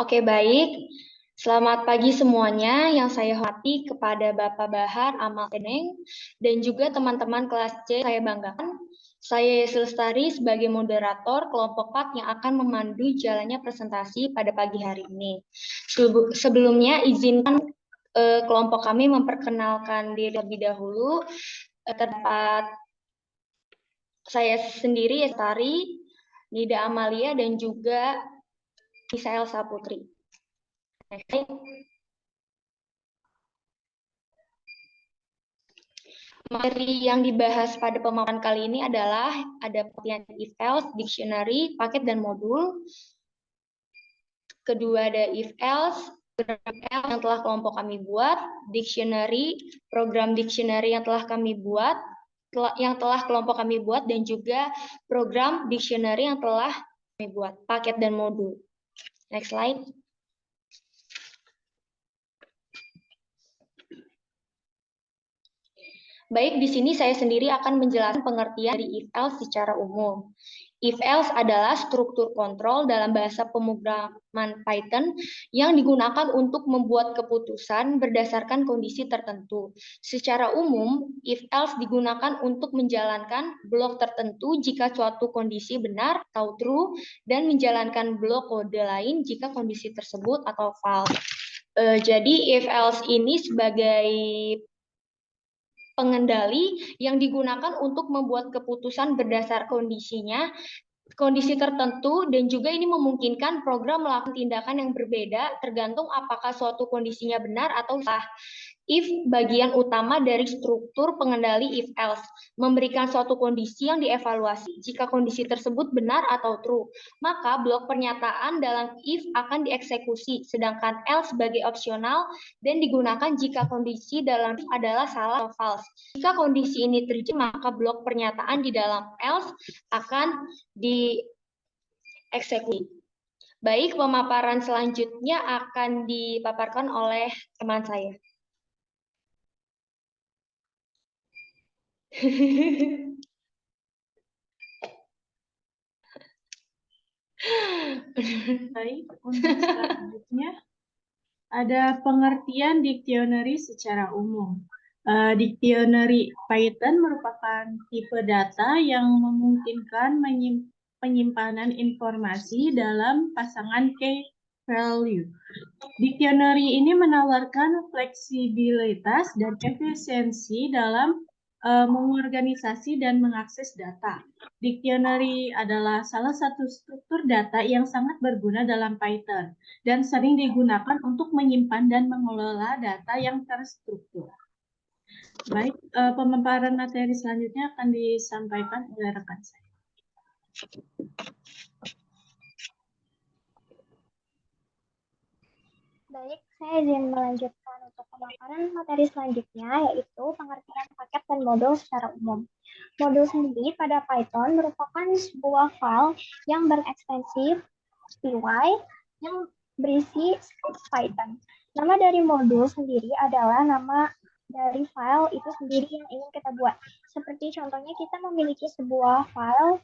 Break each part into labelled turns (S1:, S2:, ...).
S1: Oke, baik. Selamat pagi semuanya. Yang saya hormati kepada Bapak Bahar Amal Teneng dan juga teman-teman kelas C saya banggakan. Saya Yesi Lestari sebagai moderator kelompok 4 yang akan memandu jalannya presentasi pada pagi hari ini. Sebelumnya izinkan kelompok kami memperkenalkan diri lebih dahulu. Terdapat saya sendiri Lestari, Nida Amalia dan juga Nisa Elsa Putri. Materi yang dibahas pada pemaparan kali ini adalah ada pengertian if else, dictionary, paket dan modul. Kedua ada if else, yang telah kelompok kami buat, dictionary, program dictionary yang telah kami buat, yang telah kelompok kami buat, dan juga program dictionary yang telah kami buat, paket dan modul. Next slide. Baik, di sini saya sendiri akan menjelaskan pengertian dari if else secara umum. If else adalah struktur kontrol dalam bahasa pemrograman Python yang digunakan untuk membuat keputusan berdasarkan kondisi tertentu. Secara umum, if else digunakan untuk menjalankan blok tertentu jika suatu kondisi benar atau true dan menjalankan blok kode lain jika kondisi tersebut atau false. Jadi if else ini sebagai pengendali yang digunakan untuk membuat keputusan berdasar kondisi tertentu, dan juga ini memungkinkan program melakukan tindakan yang berbeda tergantung apakah suatu kondisinya benar atau salah. If bagian utama dari struktur pengendali if else, memberikan suatu kondisi yang dievaluasi. Jika kondisi tersebut benar atau true, maka blok pernyataan dalam if akan dieksekusi, sedangkan else sebagai opsional dan digunakan jika kondisi dalam if adalah salah atau false. Jika kondisi ini terjadi, maka blok pernyataan di dalam else akan dieksekusi. Baik, pemaparan selanjutnya akan dipaparkan oleh teman saya.
S2: Baik, untuk selanjutnya ada pengertian dictionary secara umum. Dictionary Python merupakan tipe data yang memungkinkan penyimpanan informasi dalam pasangan key value. Dictionary ini menawarkan fleksibilitas dan efisiensi dalam mengorganisasi dan mengakses data. Dictionary adalah salah satu struktur data yang sangat berguna dalam Python dan sering digunakan untuk menyimpan dan mengelola data yang terstruktur. Baik, pemaparan materi selanjutnya akan disampaikan oleh rekan saya.
S3: Baik, saya izin melanjutkan untuk pemaparan materi selanjutnya, yaitu pengertian paket dan modul secara umum. Modul sendiri pada Python merupakan sebuah file yang berekstensi py yang berisi script Python. Nama dari modul sendiri adalah nama dari file itu sendiri yang ingin kita buat. Seperti contohnya kita memiliki sebuah file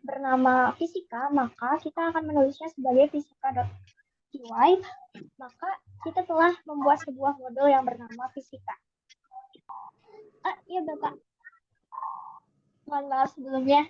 S3: bernama fisika, maka kita akan menulisnya sebagai fisika.py, maka kita telah membuat sebuah modul yang bernama fisika. Iya Bapak. Mohon maaf sebelumnya.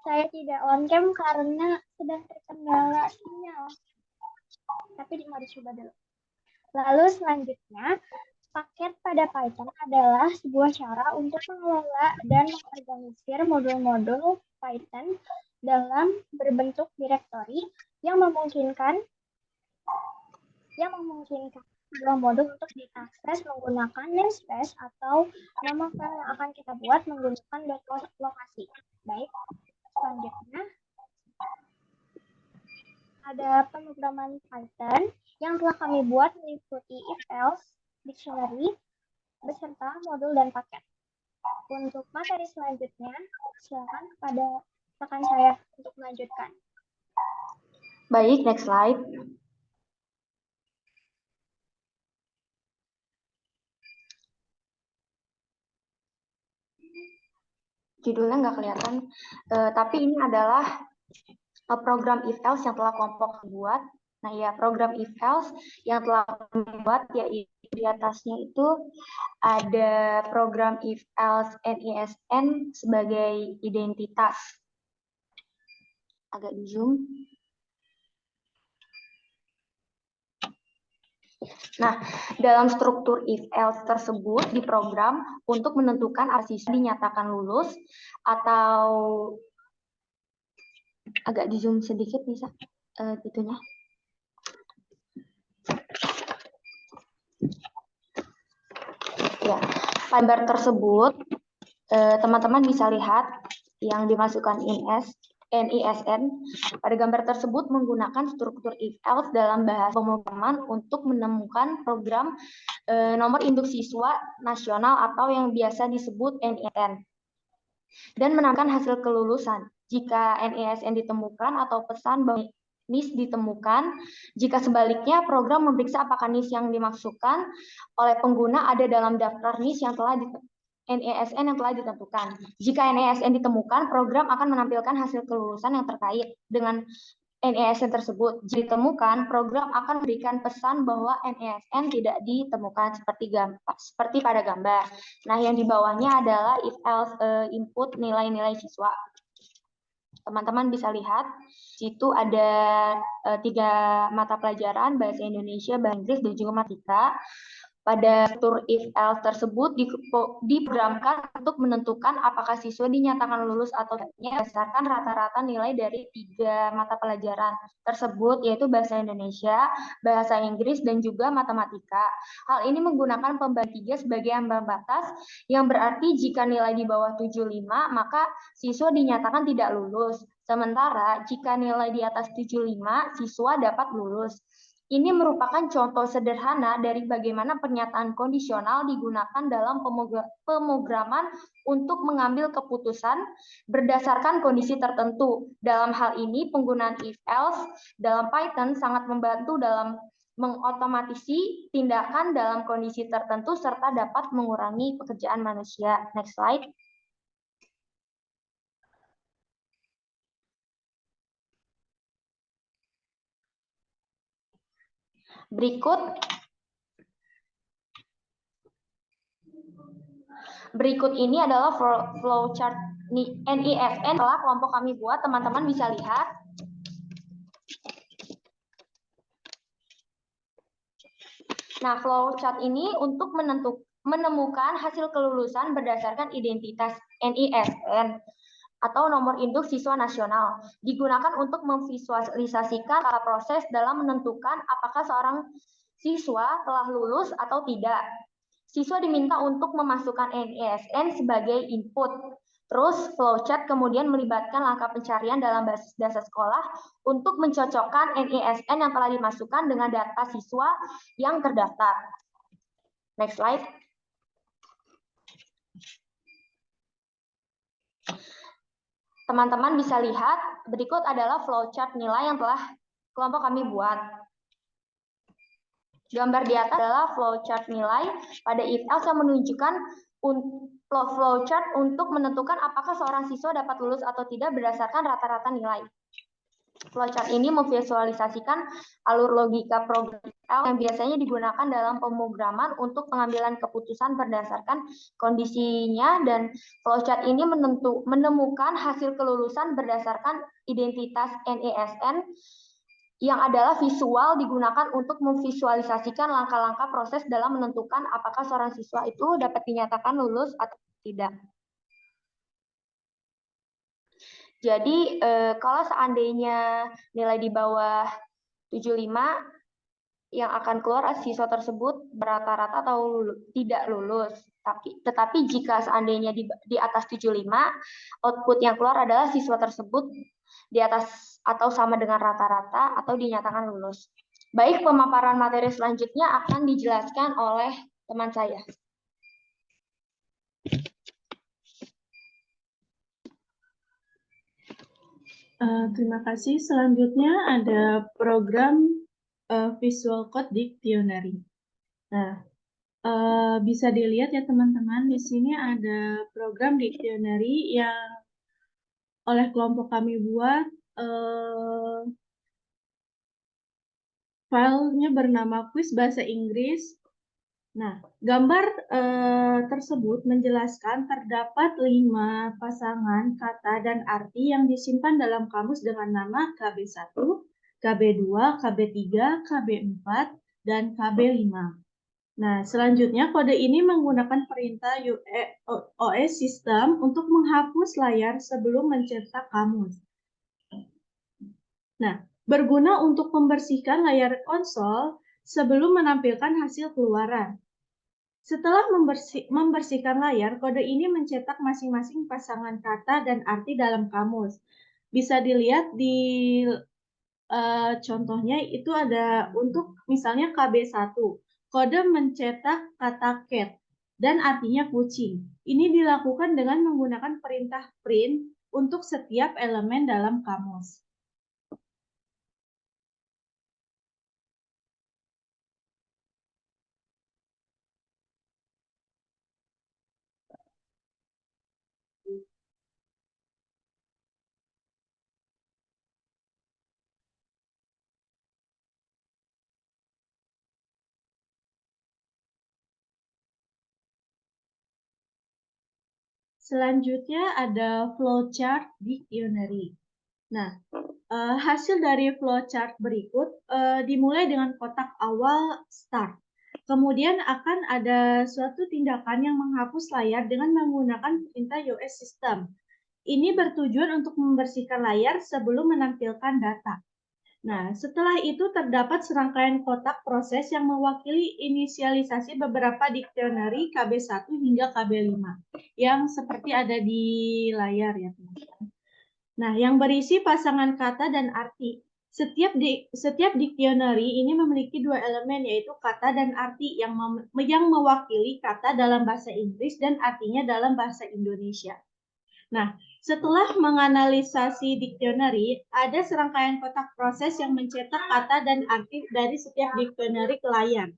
S3: Saya tidak on cam karena sedang terkendala sinyal. Tapi mari coba dulu. Lalu selanjutnya, paket pada Python adalah sebuah cara untuk mengelola dan mengorganisir modul-modul Python dalam berbentuk direktori yang memungkinkan sebuah modul untuk diakses menggunakan namespace atau nama file yang akan kita buat menggunakan lokasi. Baik, selanjutnya ada pemrograman Python yang telah kami buat meliputi if else, dictionary, beserta modul dan paket. Untuk materi selanjutnya, silakan kepada rekan saya untuk melanjutkan.
S1: Baik, next slide. Judulnya nggak kelihatan, tapi ini adalah program if else yang telah kelompok buat. Nah ya, program if-else yang telah kami buat yaitu di atasnya itu ada program if-else NISN sebagai identitas. Agak di zoom. Nah, dalam struktur if-else tersebut diprogram untuk menentukan apakah siswa dinyatakan lulus atau agak di zoom sedikit bisa gitunya. Ya, gambar tersebut teman-teman bisa lihat yang dimasukkan NISN. Pada gambar tersebut menggunakan struktur if-else dalam bahasa pemrograman untuk menemukan program nomor induk siswa nasional atau yang biasa disebut NISN dan menampilkan hasil kelulusan. Jika NISN ditemukan atau pesan bahwa NIS ditemukan, jika sebaliknya program memeriksa apakah NIS yang dimaksudkan oleh pengguna ada dalam daftar NIS yang telah NISN yang telah ditentukan. Jika NISN ditemukan, program akan menampilkan hasil kelulusan yang terkait dengan NISN tersebut. Jika ditemukan, program akan memberikan pesan bahwa NISN tidak ditemukan seperti pada gambar. Nah, yang di bawahnya adalah if-else input nilai-nilai siswa. Teman-teman bisa lihat, situ ada 3 mata pelajaran, bahasa Indonesia, bahasa Inggris, dan juga matematika. Pada struktur if-else tersebut diprogramkan untuk menentukan apakah siswa dinyatakan lulus atau tidak berdasarkan rata-rata nilai dari 3 mata pelajaran tersebut, yaitu bahasa Indonesia, bahasa Inggris, dan juga matematika. Hal ini menggunakan pembagi 3 sebagai ambang batas, yang berarti jika nilai di bawah 75, maka siswa dinyatakan tidak lulus. Sementara jika nilai di atas 75, siswa dapat lulus. Ini merupakan contoh sederhana dari bagaimana pernyataan kondisional digunakan dalam pemrograman untuk mengambil keputusan berdasarkan kondisi tertentu. Dalam hal ini, penggunaan if-else dalam Python sangat membantu dalam mengotomatisasi tindakan dalam kondisi tertentu serta dapat mengurangi pekerjaan manusia. Next slide. Berikut ini adalah flowchart NISN telah kelompok kami buat, teman-teman bisa lihat. Nah, flowchart ini untuk menemukan hasil kelulusan berdasarkan identitas NISN atau nomor induk siswa nasional, digunakan untuk memvisualisasikan proses dalam menentukan apakah seorang siswa telah lulus atau tidak. Siswa diminta untuk memasukkan NISN sebagai input. Terus flowchart kemudian melibatkan langkah pencarian dalam basis data sekolah untuk mencocokkan NISN yang telah dimasukkan dengan data siswa yang terdaftar. Next slide. Teman-teman bisa lihat, berikut adalah flowchart nilai yang telah kelompok kami buat. Gambar di atas adalah flowchart nilai pada if-else yang menunjukkan flowchart untuk menentukan apakah seorang siswa dapat lulus atau tidak berdasarkan rata-rata nilai. Flowchart ini memvisualisasikan alur logika program yang biasanya digunakan dalam pemrograman untuk pengambilan keputusan berdasarkan kondisinya, dan flowchart ini menemukan hasil kelulusan berdasarkan identitas NISN yang adalah visual digunakan untuk memvisualisasikan langkah-langkah proses dalam menentukan apakah seorang siswa itu dapat dinyatakan lulus atau tidak. Jadi kalau seandainya nilai di bawah 75, yang akan keluar siswa tersebut rata-rata atau tidak lulus. Tetapi jika seandainya di atas 75, output yang keluar adalah siswa tersebut di atas atau sama dengan rata-rata atau dinyatakan lulus. Baik, pemaparan materi selanjutnya akan dijelaskan oleh teman saya.
S2: Terima kasih. Selanjutnya ada program Visual Code Dictionary. Nah, bisa dilihat ya teman-teman, di sini ada program dictionary yang oleh kelompok kami buat filenya bernama kuis bahasa Inggris. Nah, gambar tersebut menjelaskan terdapat 5 pasangan kata dan arti yang disimpan dalam kamus dengan nama KB1, KB2, KB3, KB4, dan KB5. Nah, selanjutnya kode ini menggunakan perintah OS System untuk menghapus layar sebelum mencetak kamus. Nah, berguna untuk membersihkan layar konsol sebelum menampilkan hasil keluaran. Setelah membersihkan layar, kode ini mencetak masing-masing pasangan kata dan arti dalam kamus. Bisa dilihat di contohnya itu ada untuk misalnya KB1. Kode mencetak kata cat dan artinya kucing. Ini dilakukan dengan menggunakan perintah print untuk setiap elemen dalam kamus. Selanjutnya ada flowchart dictionary. Nah, hasil dari flowchart berikut dimulai dengan kotak awal start. Kemudian akan ada suatu tindakan yang menghapus layar dengan menggunakan perintah OS System. Ini bertujuan untuk membersihkan layar sebelum menampilkan data. Nah, setelah itu terdapat serangkaian kotak proses yang mewakili inisialisasi beberapa dictionary KB1 hingga KB5 yang seperti ada di layar ya, teman-teman. Nah, yang berisi pasangan kata dan arti. Setiap dictionary ini memiliki 2 elemen, yaitu kata dan arti yang mewakili kata dalam bahasa Inggris dan artinya dalam bahasa Indonesia. Nah, setelah menganalisasi dictionary, ada serangkaian kotak proses yang mencetak kata dan arti dari setiap dictionary ke layar.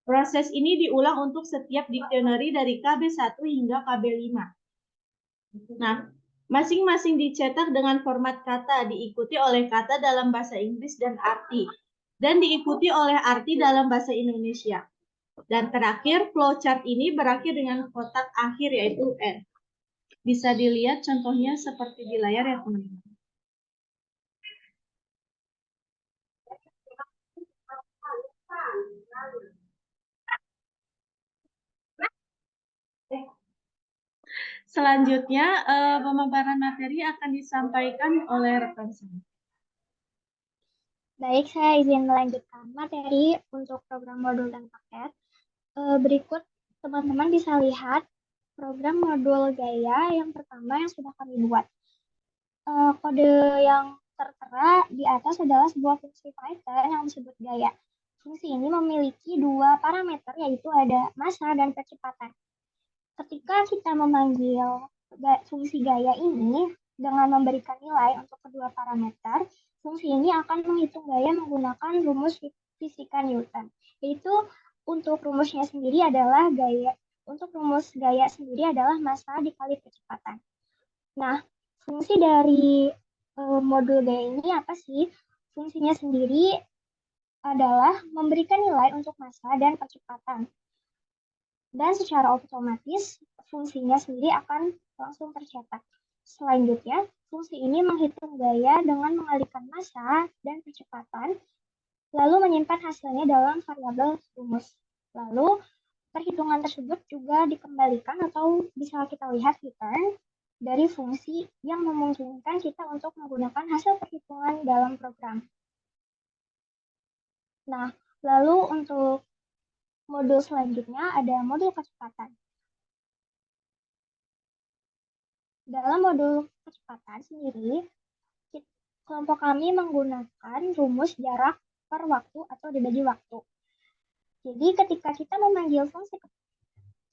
S2: Proses ini diulang untuk setiap dictionary dari KB1 hingga KB5. Nah, masing-masing dicetak dengan format kata, diikuti oleh kata dalam bahasa Inggris dan arti, dan diikuti oleh arti dalam bahasa Indonesia. Dan terakhir, flowchart ini berakhir dengan kotak akhir yaitu N. Bisa dilihat contohnya seperti di layar ya, teman-teman. Selanjutnya, pemaparan materi akan disampaikan oleh rekan saya.
S3: Baik, saya izin melanjutkan materi untuk program modul dan paket. Berikut teman-teman bisa lihat program modul gaya yang pertama yang sudah kami buat. Kode yang tertera di atas adalah sebuah fungsi Python yang disebut gaya. Fungsi ini memiliki 2 parameter, yaitu ada massa dan kecepatan. Ketika kita memanggil fungsi gaya ini dengan memberikan nilai untuk kedua parameter, fungsi ini akan menghitung gaya menggunakan rumus fisika Newton. Yaitu untuk rumusnya sendiri adalah rumus gaya sendiri adalah massa dikali kecepatan. Nah, fungsi dari modul gaya ini apa sih? Fungsinya sendiri adalah memberikan nilai untuk massa dan kecepatan. Dan secara otomatis fungsinya sendiri akan langsung tercetak. Selanjutnya, fungsi ini menghitung gaya dengan mengalihkan massa dan kecepatan, lalu menyimpan hasilnya dalam variabel rumus. Lalu, perhitungan tersebut juga dikembalikan atau bisa kita lihat return dari fungsi yang memungkinkan kita untuk menggunakan hasil perhitungan dalam program. Nah, lalu untuk modul selanjutnya ada modul kecepatan. Dalam modul kecepatan sendiri, kelompok kami menggunakan rumus jarak per waktu atau dibagi waktu. Jadi ketika kita memanggil fungsi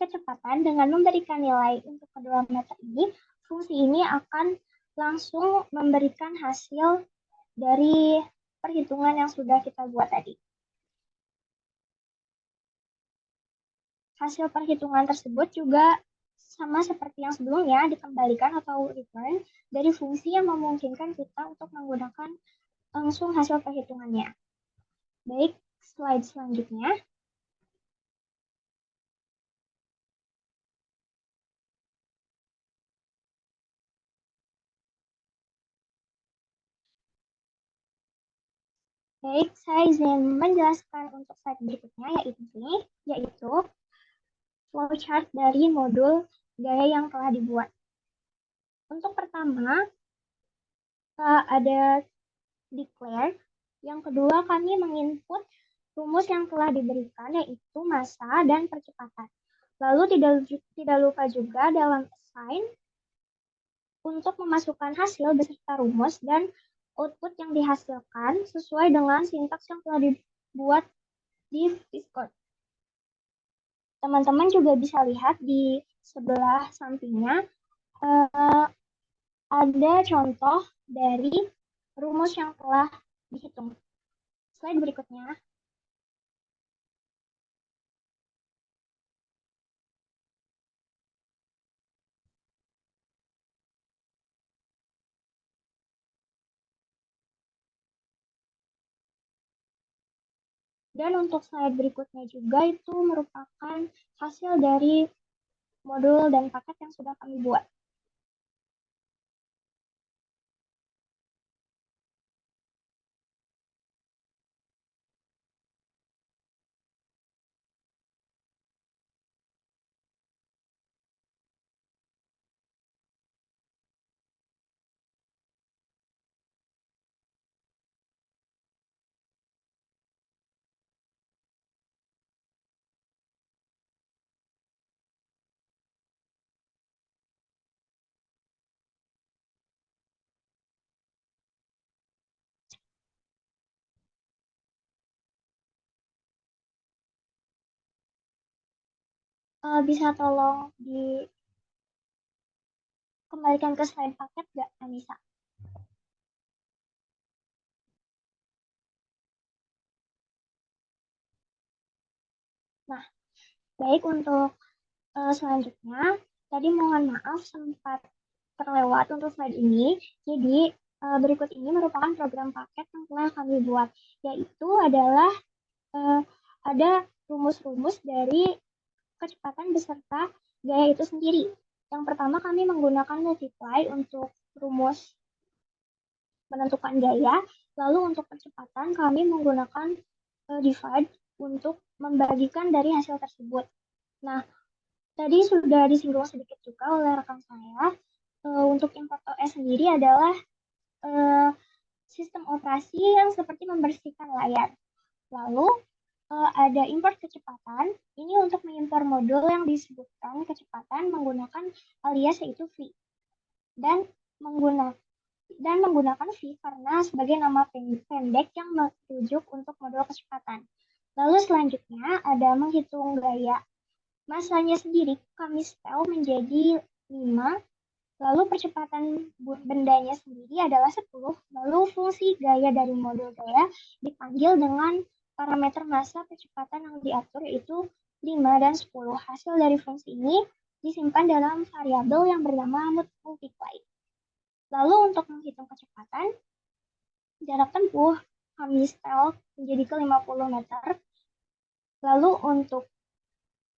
S3: kecepatan dengan memberikan nilai untuk kedua meter ini, fungsi ini akan langsung memberikan hasil dari perhitungan yang sudah kita buat tadi. Hasil perhitungan tersebut juga sama seperti yang sebelumnya, dikembalikan atau return dari fungsi yang memungkinkan kita untuk menggunakan langsung hasil perhitungannya. Baik, slide selanjutnya. Baik, saya izin menjelaskan untuk slide berikutnya, yaitu flowchart dari modul gaya yang telah dibuat. Untuk pertama, ada declare. Yang kedua, kami menginput rumus yang telah diberikan, yaitu massa dan percepatan. Lalu tidak lupa juga dalam assign untuk memasukkan hasil beserta rumus dan output yang dihasilkan sesuai dengan sintaks yang telah dibuat di Discord. Teman-teman juga bisa lihat di sebelah sampingnya ada contoh dari rumus yang telah dihitung. Slide berikutnya. Dan untuk slide berikutnya juga itu merupakan hasil dari modul dan paket yang sudah kami buat. Bisa tolong dikembalikan ke slide paket nggak, Anissa? Nah, baik untuk selanjutnya, tadi mohon maaf sempat terlewat untuk slide ini. Jadi, berikut ini merupakan program paket yang telah kami buat, yaitu adalah ada rumus-rumus dari kecepatan beserta gaya itu sendiri. Yang pertama, kami menggunakan multiply untuk rumus menentukan gaya, lalu untuk percepatan kami menggunakan divide untuk membagikan dari hasil tersebut. Nah, tadi sudah disinggung sedikit juga oleh rekan saya, untuk import OS sendiri adalah sistem operasi yang seperti membersihkan layar. Lalu ada import kecepatan, ini untuk mengimpor modul yang disebutkan kecepatan menggunakan alias yaitu V. Dan menggunakan V karena sebagai nama pendek yang merujuk untuk modul kecepatan. Lalu selanjutnya ada menghitung gaya. Masanya sendiri kami setel menjadi 5, lalu percepatan bendanya sendiri adalah 10, lalu fungsi gaya dari modul gaya dipanggil dengan parameter massa percepatan yang diatur yaitu 5 dan 10. Hasil dari fungsi ini disimpan dalam variabel yang bernama multiply. Lalu untuk menghitung kecepatan, jarak tempuh kami setel menjadi ke 50 meter. Lalu untuk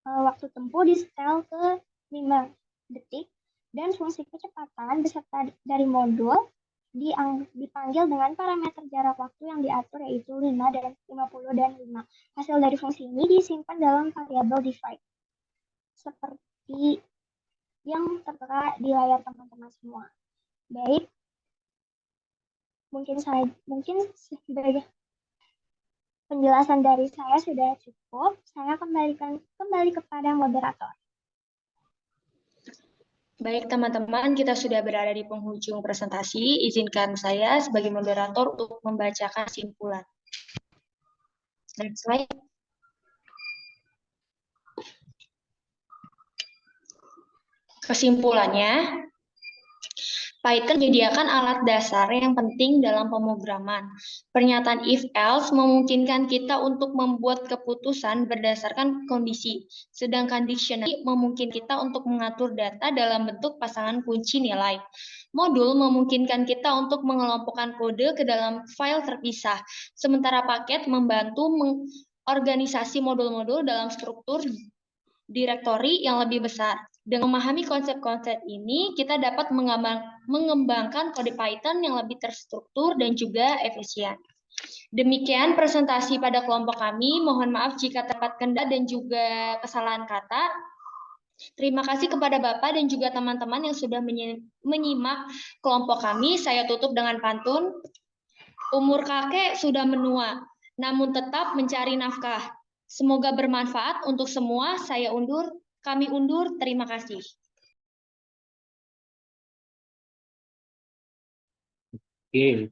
S3: waktu tempuh di setel ke 5 detik. Dan fungsi kecepatan beserta dari modul dipanggil dengan parameter jarak waktu yang diatur yaitu 5 dan 50 dan 5. Hasil dari fungsi ini disimpan dalam variabel divide. Seperti yang tertera di layar teman-teman semua. Baik, mungkin sebagai penjelasan dari saya sudah cukup. Saya kembali kepada moderator.
S1: Baik teman-teman, kita sudah berada di penghujung presentasi. Izinkan saya sebagai moderator untuk membacakan kesimpulan. Next slide. Kesimpulannya, Python menyediakan alat dasar yang penting dalam pemrograman. Pernyataan if-else memungkinkan kita untuk membuat keputusan berdasarkan kondisi, sedangkan dictionary memungkinkan kita untuk mengatur data dalam bentuk pasangan kunci nilai. Modul memungkinkan kita untuk mengelompokkan kode ke dalam file terpisah, sementara paket membantu mengorganisasi modul-modul dalam struktur direktori yang lebih besar. Dengan memahami konsep-konsep ini, kita dapat mengembangkan kode Python yang lebih terstruktur dan juga efisien. Demikian presentasi pada kelompok kami. Mohon maaf jika terdapat kendala dan juga kesalahan kata. Terima kasih kepada Bapak dan juga teman-teman yang sudah menyimak kelompok kami. Saya tutup dengan pantun. Umur kakek sudah menua, namun tetap mencari nafkah. Semoga bermanfaat untuk semua. Kami undur. Terima kasih.
S4: Oke,